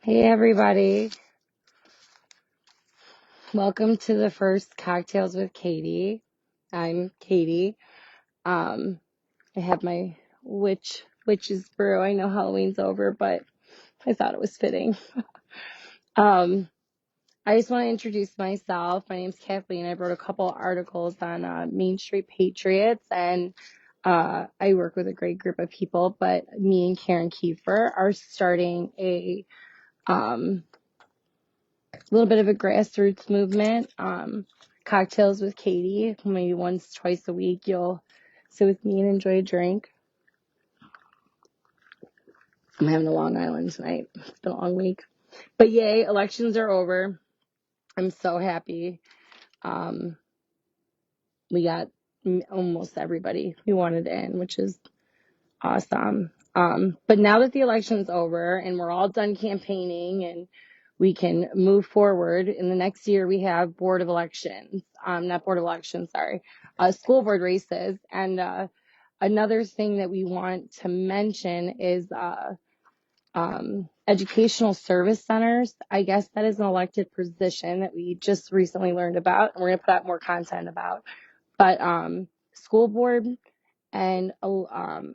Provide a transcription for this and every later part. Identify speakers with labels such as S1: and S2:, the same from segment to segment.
S1: Hey everybody, welcome to the first Cocktails with Katie. I'm Katie. I have my witch's brew. I know Halloween's over, but I thought it was fitting. Um, I just want to introduce myself. My name's Kathleen. I wrote a couple articles on Main Street Patriots, and I work with a great group of people. But me and Karen Kiefer are starting a little bit of a grassroots movement. Cocktails with Katie. Maybe once, twice a week, you'll sit with me and enjoy a drink. I'm having a Long Island tonight. It's been a long week. But yay, elections are over. I'm so happy. We got almost everybody we wanted in, which is awesome. But now that the election's over and we're all done campaigning and we can move forward, in the next year we have board of elections, not board of elections, sorry, school board races. And another thing that we want to mention is educational service centers. I guess that is an elected position that we just recently learned about, and we're going to put out more content about. But school board and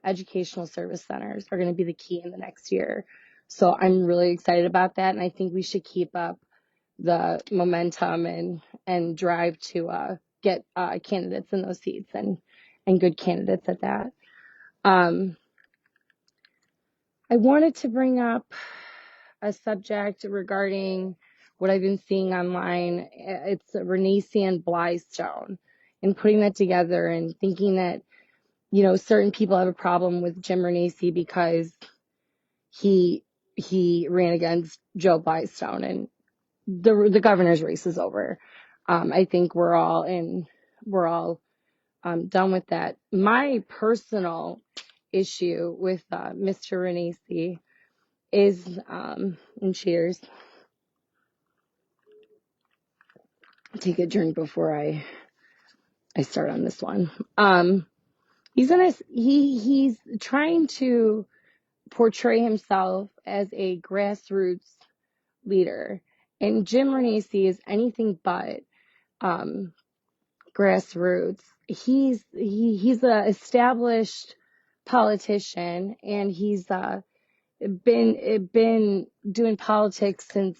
S1: educational service centers are going to be the key in the next year. So I'm really excited about that, and I think we should keep up the momentum and drive to get candidates in those seats and good candidates at that. I wanted to bring up a subject regarding what I've been seeing online. It's Renacci and Blystone, and putting that together and thinking that certain people have a problem with Jim Renacci because he ran against Joe Blystone, and the governor's race is over. I think we're all done with that. My personal issue with Mr. Renacci is, and cheers. Take a drink before I start on this one. He's trying to portray himself as a grassroots leader, and Jim Renacci is anything but grassroots. He's a established politician, and he's been doing politics since,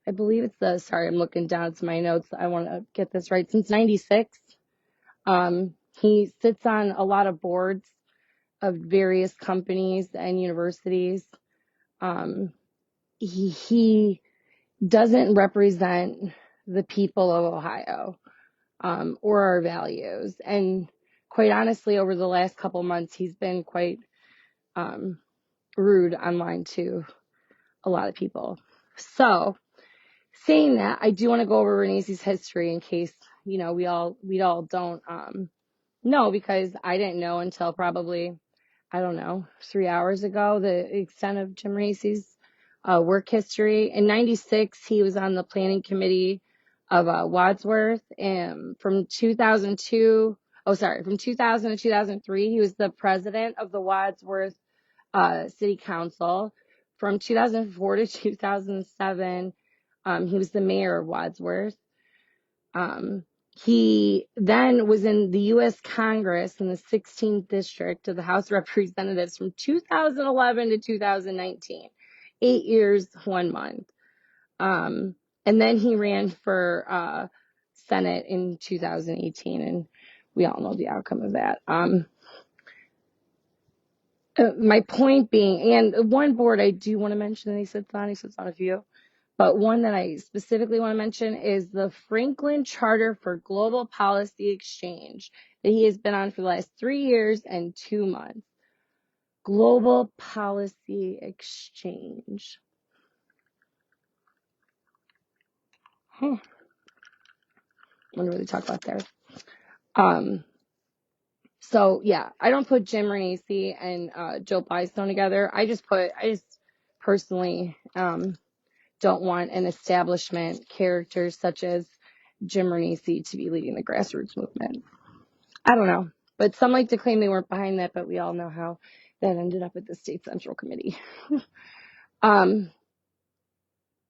S1: I believe it's sorry, I'm looking down to my notes. I want to get this right. Since '96. He sits on a lot of boards of various companies and universities. He doesn't represent the people of Ohio, or our values. And quite honestly, over the last couple months, he's been quite rude online to a lot of people. So, saying that, I do want to go over Renacci's history in case we all don't know, because I didn't know until probably, I don't know, 3 hours ago, the extent of Jim Renacci's work history. In '96, he was on the planning committee of Wadsworth, and from 2000 to 2003, he was the president of the Wadsworth City Council. From 2004 to 2007, he was the mayor of Wadsworth. He then was in the U.S. Congress in the 16th District of the House of Representatives from 2011 to 2019, 8 years, 1 month. And then he ran for Senate in 2018, and we all know the outcome of that. My point being, and one board I do want to mention that he sits on a few. But one that I specifically want to mention is the Franklin Charter for Global Policy Exchange that he has been on for the last 3 years and 2 months. Global Policy Exchange. Wonder what they talk about there. So yeah, I don't put Jim Renacci and Joe Blystone together. I just personally don't want an establishment character such as Jim Renacci to be leading the grassroots movement. I don't know, but some like to claim they weren't behind that, but we all know how that ended up at the state central committee.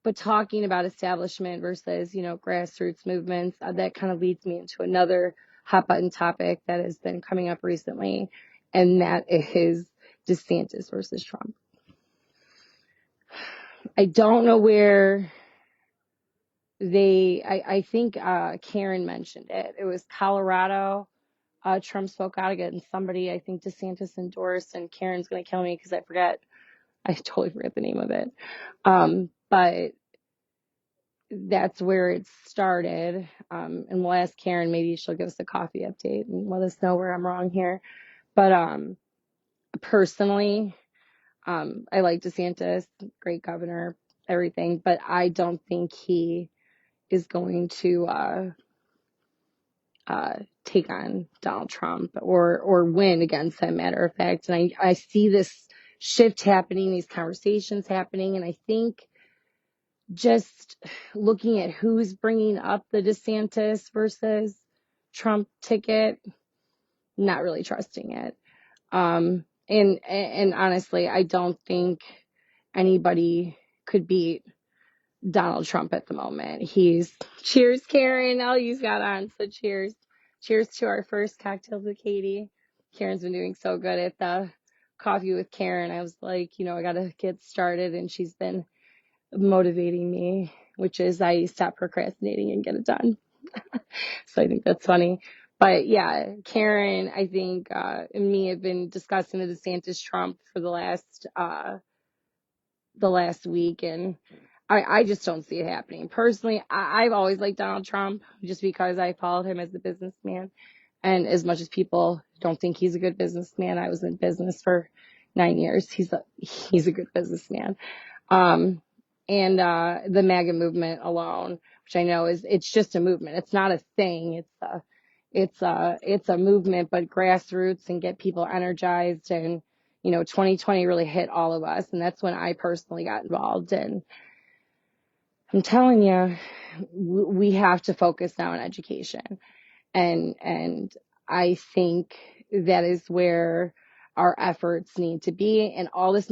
S1: but talking about establishment versus, grassroots movements, that kind of leads me into another hot button topic that has been coming up recently, and that is DeSantis versus Trump. I don't know where I think Karen mentioned it. It was Colorado. Trump spoke out against somebody I think DeSantis endorsed, and Karen's going to kill me because I totally forget the name of it. But that's where it started. And we'll ask Karen, maybe she'll give us a coffee update and let us know where I'm wrong here. But personally, I like DeSantis, great governor, everything, but I don't think he is going to take on Donald Trump or win against him, matter of fact. And I see this shift happening, these conversations happening, and I think just looking at who's bringing up the DeSantis versus Trump ticket, not really trusting it. And honestly, I don't think anybody could beat Donald Trump at the moment. Cheers, Karen. All you've got on, so cheers. Cheers to our first cocktails with Katie. Karen's been doing so good at the coffee with Karen. I was like, I got to get started, and she's been motivating me, which is I stop procrastinating and get it done. So I think that's funny. But yeah, Karen, I think, and me have been discussing the DeSantis Trump for the last week, and I just don't see it happening. Personally, I've always liked Donald Trump just because I followed him as a businessman. And as much as people don't think he's a good businessman, I was in business for 9 years. He's a good businessman. And the MAGA movement alone, which I know it's just a movement. It's not a thing. It's a movement, but grassroots, and get people energized. And 2020 really hit all of us, and that's when I personally got involved. And I'm telling you, we have to focus now on education, and I think that is where our efforts need to be, and all this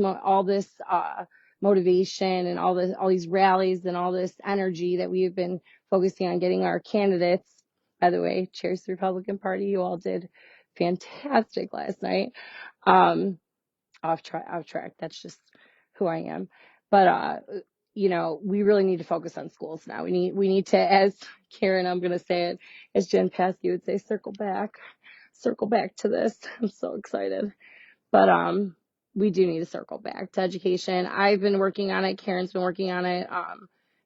S1: motivation and all these rallies and all this energy that we have been focusing on getting our candidates. By the way, cheers to the Republican Party. You all did fantastic last night. Off track. That's just who I am. But we really need to focus on schools now. We need to, as Karen, I'm gonna say it, as Jen Paskey would say, circle back to this. I'm so excited. But we do need to circle back to education. I've been working on it. Karen's been working on it.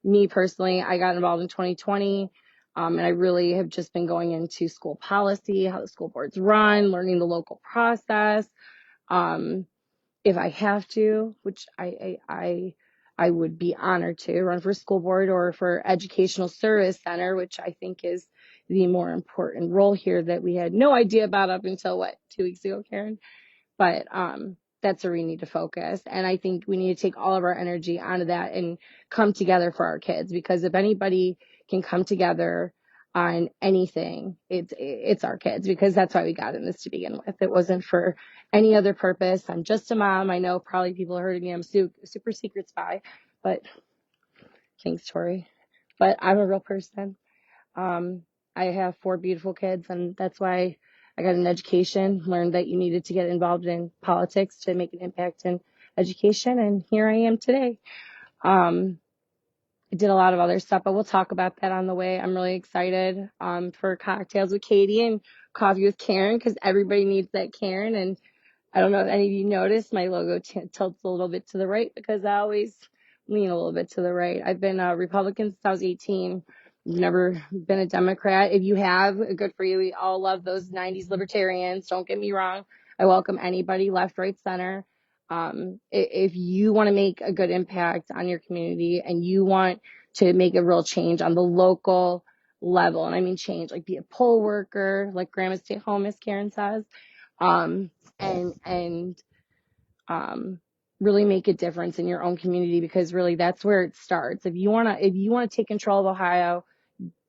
S1: Me personally, I got involved in 2020. And I really have just been going into school policy, how the school boards run, learning the local process. If I have to, which I would be honored to run for school board or for educational service center, which I think is the more important role here that we had no idea about up until 2 weeks ago, Karen. But that's where we need to focus. And I think we need to take all of our energy onto that and come together for our kids, because if anybody can come together on anything, it's our kids, because that's why we got in this to begin with. It wasn't for any other purpose. I'm just a mom. I know probably people heard of me. I'm super secret spy, but thanks, Tori. But I'm a real person. I have 4 beautiful kids, and that's why I got an education, learned that you needed to get involved in politics to make an impact in education, and here I am today. I did a lot of other stuff, but we'll talk about that on the way. I'm really excited for cocktails with Katie and coffee with Karen, because everybody needs that Karen. And I don't know if any of you noticed, my logo tilts a little bit to the right because I always lean a little bit to the right. I've been a Republican since I was 18. I've never been a Democrat. If you have, good for you. We all love those 90s libertarians. Don't get me wrong. I welcome anybody, left, right, center. If you want to make a good impact on your community and you want to make a real change on the local level, and I mean change, like be a poll worker, like grandma stay home, as Karen says, and really make a difference in your own community, because really that's where it starts. If you want to take control of Ohio,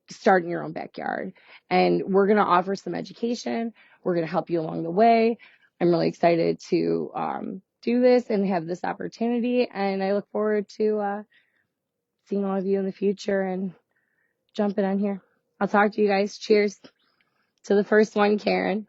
S1: start in your own backyard. And we're going to offer some education. We're going to help you along the way. I'm really excited to do this and have this opportunity, and I look forward to seeing all of you in the future and jumping on here. I'll talk to you guys. Cheers to the first one, Karen.